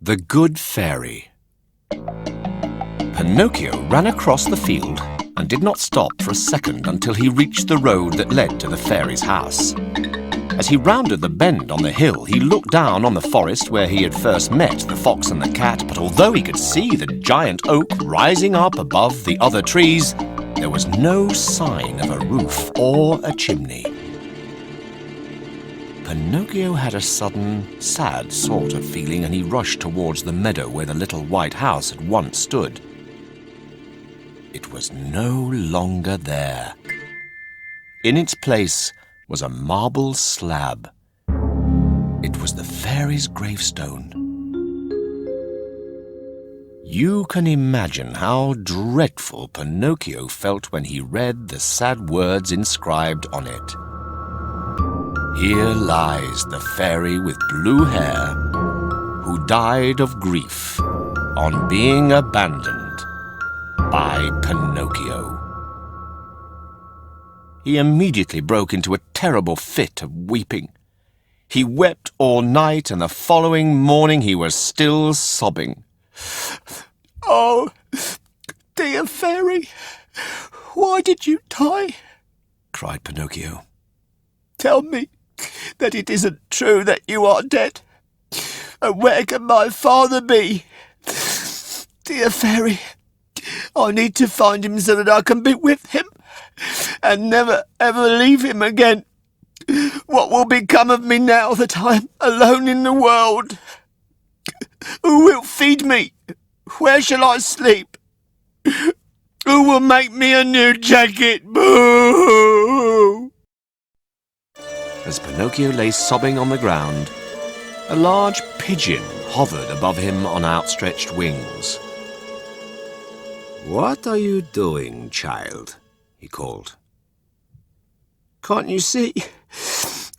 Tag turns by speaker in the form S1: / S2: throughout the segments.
S1: The Good Fairy. Pinocchio ran across the field and did not stop for a second until he reached the road that led to the fairy's house. As he rounded the bend on the hill, he looked down on the forest where he had first met the fox and the cat, but although he could see the giant oak rising up above the other trees, there was no sign of a roof or a chimney. Pinocchio had a sudden, sad sort of feeling, and he rushed towards the meadow where the little white house had once stood. It was no longer there. In its place was a marble slab. It was the fairy's gravestone. You can imagine how dreadful Pinocchio felt when he read the sad words inscribed on it. Here lies the fairy with blue hair, who died of grief on being abandoned by Pinocchio. He immediately broke into a terrible fit of weeping. He wept all night, and the following morning he was still sobbing.
S2: "Oh, dear fairy, why did you die?"
S1: cried Pinocchio.
S2: "Tell me that it isn't true that you are dead. And where can my father be? Dear fairy, I need to find him so that I can be with him and never ever leave him again. What will become of me now that I am alone in the world? Who will feed me? Where shall I sleep? Who will make me a new jacket? Boo!"
S1: As Pinocchio lay sobbing on the ground, a large pigeon hovered above him on outstretched wings. "What are you doing, child?" he called.
S2: "Can't you see?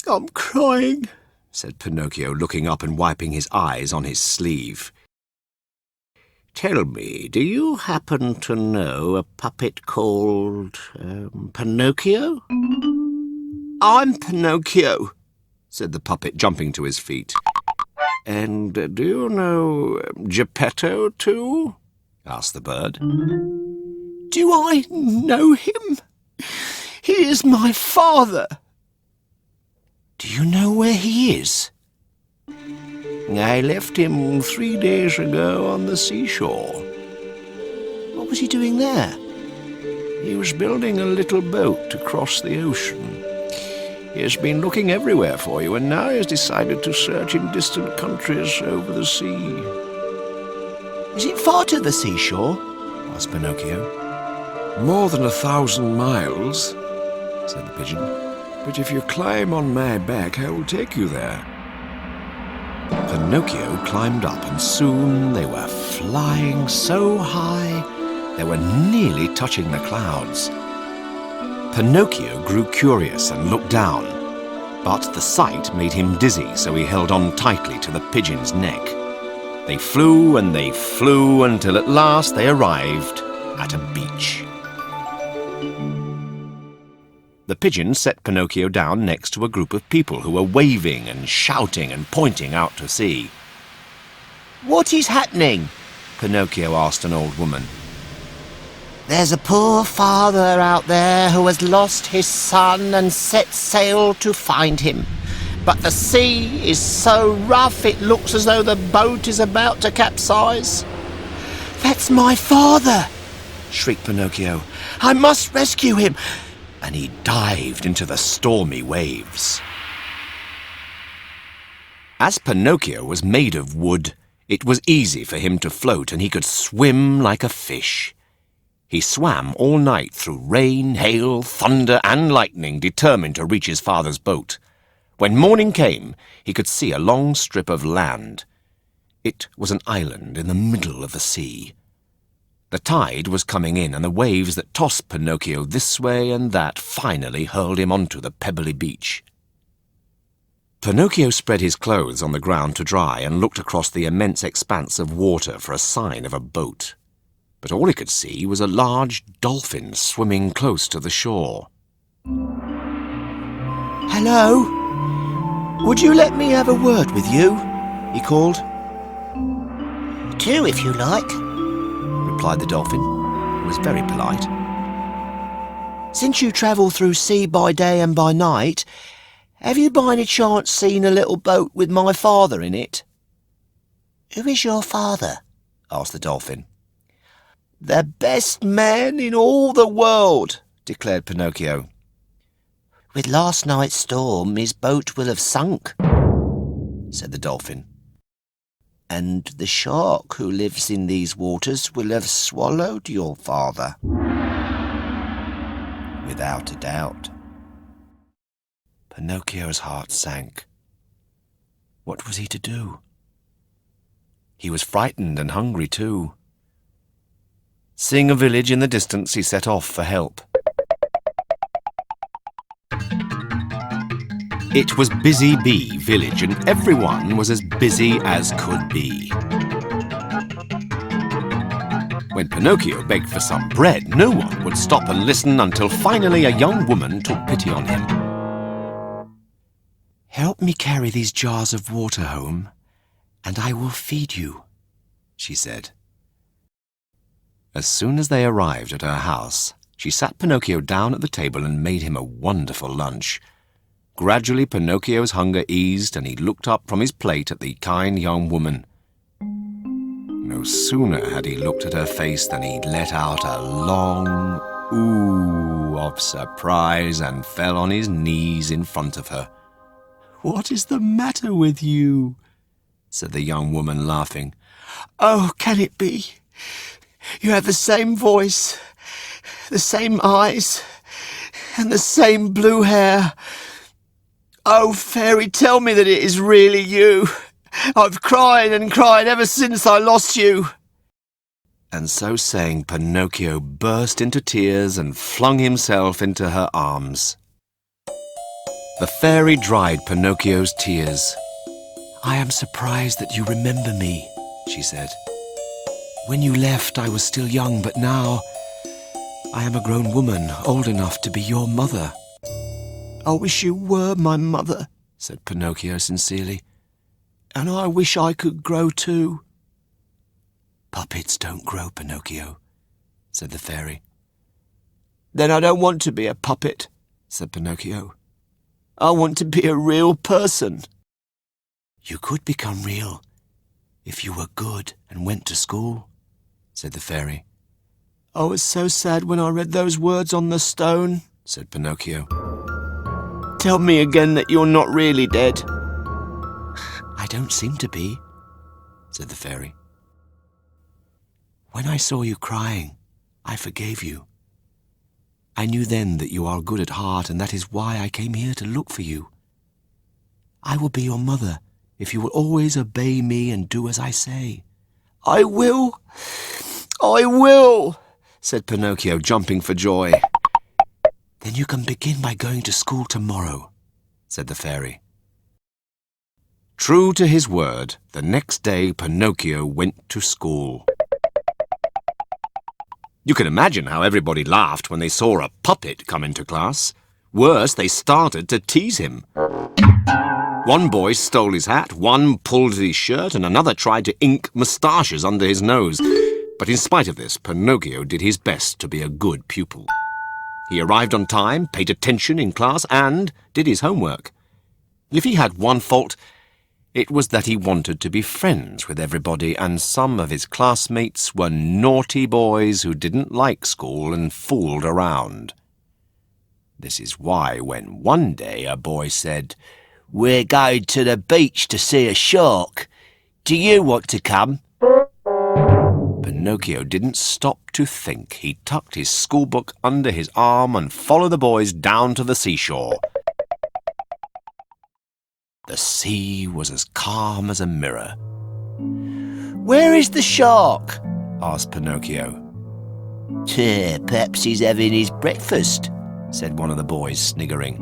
S2: I'm crying,"
S1: said Pinocchio, looking up and wiping his eyes on his sleeve. "Tell me, do you happen to know a puppet called Pinocchio?"
S2: "I'm Pinocchio,"
S1: said the puppet, jumping to his feet. "And do you know Geppetto too?" asked the bird.
S2: "Do I know him? He is my father."
S1: "Do you know where he is?"
S2: "I left him 3 days ago on the seashore."
S1: "What was he doing there?"
S2: "He was building a little boat to cross the ocean. He has been looking everywhere for you, and now he has decided to search in distant countries over the sea."
S1: "Is it far to the seashore?" asked Pinocchio.
S3: "More than 1,000 miles, said the pigeon. "But if you climb on my back, I will take you there."
S1: Pinocchio climbed up, and soon they were flying so high they were nearly touching the clouds. Pinocchio grew curious and looked down, but the sight made him dizzy, so he held on tightly to the pigeon's neck. They flew and they flew until at last they arrived at a beach. The pigeon set Pinocchio down next to a group of people who were waving and shouting and pointing out to sea.
S2: "What is happening?"
S1: Pinocchio asked an old woman.
S2: "There's a poor father out there who has lost his son and set sail to find him. But the sea is so rough it looks as though the boat is about to capsize." "That's my father!"
S1: shrieked Pinocchio.
S2: "I must rescue him!"
S1: And he dived into the stormy waves. As Pinocchio was made of wood, it was easy for him to float, and he could swim like a fish. He swam all night through rain, hail, thunder, and lightning, determined to reach his father's boat. When morning came, he could see a long strip of land. It was an island in the middle of the sea. The tide was coming in, and the waves that tossed Pinocchio this way and that finally hurled him onto the pebbly beach. Pinocchio spread his clothes on the ground to dry and looked across the immense expanse of water for a sign of a boat. But all he could see was a large dolphin swimming close to the shore.
S2: "Hello? Would you let me have a word with you?" he called. too, if you like,"
S1: replied the dolphin, who was very polite.
S2: "Since you travel through sea by day and by night, have you by any chance seen a little boat with my father in it?" "Who is your father?"
S1: asked the dolphin.
S2: "The best man in all the world," declared Pinocchio. "With last night's storm, his boat will have sunk," said the dolphin. "And the shark who lives in these waters will have swallowed your father."
S1: Without a doubt. Pinocchio's heart sank. What was he to do? He was frightened and hungry too. Seeing a village in the distance, he set off for help. It was Busy Bee village, and everyone was as busy as could be. When Pinocchio begged for some bread, no one would stop and listen until finally a young woman took pity on him.
S3: "Help me carry these jars of water home, and I will feed you," she said.
S1: As soon as they arrived at her house, she sat Pinocchio down at the table and made him a wonderful lunch. Gradually, Pinocchio's hunger eased, and he looked up from his plate at the kind young woman. No sooner had he looked at her face than he let out a long ooh of surprise and fell on his knees in front of her.
S2: "What is the matter with you?"
S1: said the young woman, laughing.
S2: "Oh, can it be? You have the same voice, the same eyes, and the same blue hair. Oh, fairy, tell me that it is really you. I've cried and cried ever since I lost you."
S1: And so saying, Pinocchio burst into tears and flung himself into her arms. The fairy dried Pinocchio's tears.
S3: "I am surprised that you remember me," she said. "When you left, I was still young, but now I am a grown woman, old enough to be your mother."
S2: "I wish you were my mother,"
S3: said Pinocchio sincerely.
S2: "and I wish I could grow too."
S3: "Puppets don't grow, Pinocchio," said the fairy.
S2: "Then I don't want to be a puppet,"
S3: said Pinocchio.
S2: "I want to be a real person."
S3: "You could become real if you were good and went to school," said the fairy.
S2: "I was so sad when I read those words on the stone,"
S3: said Pinocchio.
S2: "Tell me again that you're not really dead."
S3: "I don't seem to be," said the fairy. "When I saw you crying, I forgave you. I knew then that you are good at heart, and that is why I came here to look for you. I will be your mother if you will always obey me and do as I say."
S2: "I will! I will!" said Pinocchio, jumping for joy.
S3: "Then you can begin by going to school tomorrow," said the fairy.
S1: True to his word, the next day Pinocchio went to school. You can imagine how everybody laughed when they saw a puppet come into class. Worse, they started to tease him. One boy stole his hat, one pulled at his shirt, and another tried to ink moustaches under his nose. But in spite of this, Pinocchio did his best to be a good pupil. He arrived on time, paid attention in class, and did his homework. If he had one fault, it was that he wanted to be friends with everybody, and some of his classmates were naughty boys who didn't like school and fooled around. This is why when one day a boy said, "We're going to the beach to see a shark. Do you want to come?" Pinocchio didn't stop to think. He tucked his schoolbook under his arm and followed the boys down to the seashore. The sea was as calm as a mirror.
S2: "Where is the shark?"
S1: asked Pinocchio.
S2: "Perhaps he's having his breakfast,"
S1: said one of the boys, sniggering.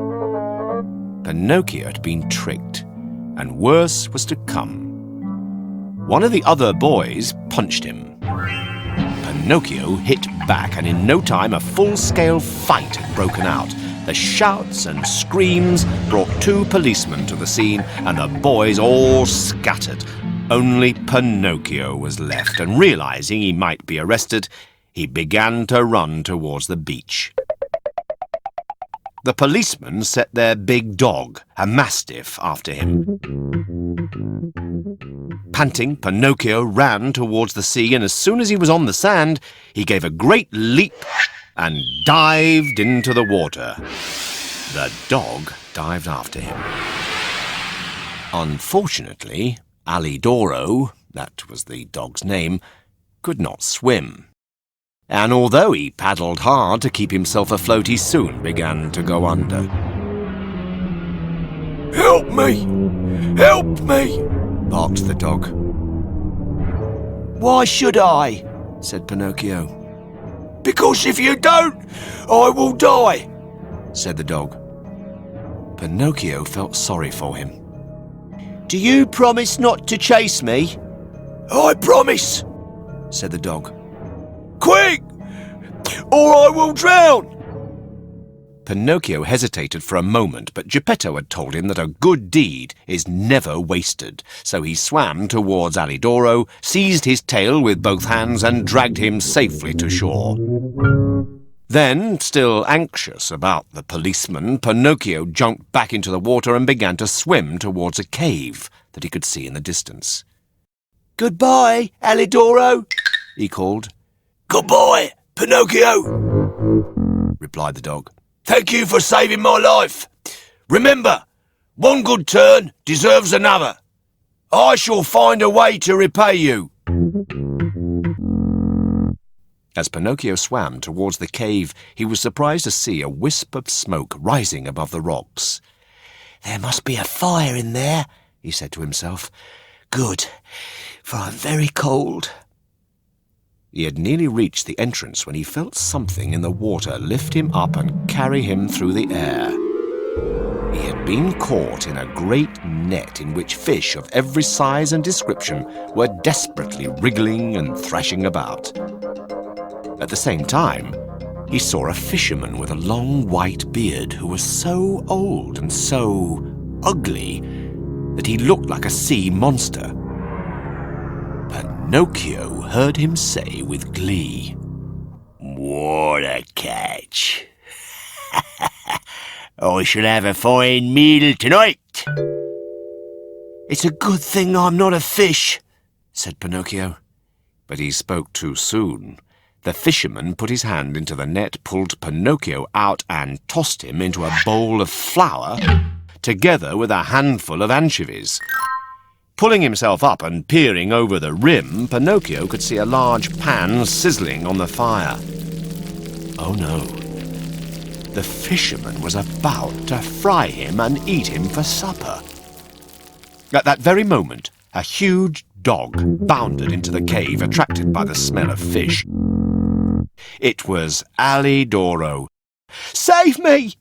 S1: Pinocchio had been tricked, and worse was to come. One of the other boys punched him. Pinocchio hit back, and in no time a full-scale fight had broken out. The shouts and screams brought 2 policemen to the scene, and the boys all scattered. Only Pinocchio was left, and realizing he might be arrested, he began to run towards the beach. The policemen set their big dog, a mastiff, after him. Panting, Pinocchio ran towards the sea, and as soon as he was on the sand, he gave a great leap and dived into the water. The dog dived after him. Unfortunately, Alidoro, that was the dog's name, could not swim. And although he paddled hard to keep himself afloat, he soon began to go under.
S2: Help me! Help me!
S1: Barked the dog.
S2: Why should I?
S1: Said Pinocchio.
S2: Because if you don't, I will die,
S1: said the dog. Pinocchio felt sorry for him.
S2: Do you promise not to chase me? I promise,
S1: said the dog.
S2: Quick, or I will drown.
S1: Pinocchio hesitated for a moment, but Geppetto had told him that a good deed is never wasted, so he swam towards Alidoro, seized his tail with both hands and dragged him safely to shore. Then, still anxious about the policeman, Pinocchio jumped back into the water and began to swim towards a cave that he could see in the distance.
S2: Goodbye, Alidoro,
S1: he called.
S2: Goodbye, Pinocchio,
S1: replied the dog.
S2: Thank you for saving my life. Remember, one good turn deserves another. I shall find a way to repay you.
S1: As Pinocchio swam towards the cave, he was surprised to see a wisp of smoke rising above the rocks.
S2: There must be a fire in there, he said to himself. Good, for I'm very cold.
S1: He had nearly reached the entrance when he felt something in the water lift him up and carry him through the air. He had been caught in a great net in which fish of every size and description were desperately wriggling and thrashing about. At the same time, he saw a fisherman with a long white beard who was so old and so ugly that he looked like a sea monster. Pinocchio heard him say with glee,
S2: What a catch! I shall have a fine meal tonight. It's a good thing I'm not a fish, said Pinocchio.
S1: But he spoke too soon. The fisherman put his hand into the net, pulled Pinocchio out and tossed him into a bowl of flour, together with a handful of anchovies. Pulling himself up and peering over the rim, Pinocchio could see a large pan sizzling on the fire. Oh no! The fisherman was about to fry him and eat him for supper. At that very moment, a huge dog bounded into the cave, attracted by the smell of fish. It was Alidoro.
S2: Save me!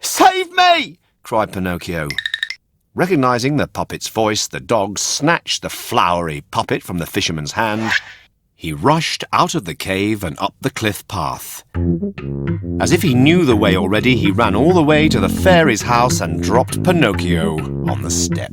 S2: Save me!
S1: Cried Pinocchio. Recognizing the puppet's voice, the dog snatched the floury puppet from the fisherman's hand. He rushed out of the cave and up the cliff path. As if he knew the way already, he ran all the way to the fairy's house and dropped Pinocchio on the step.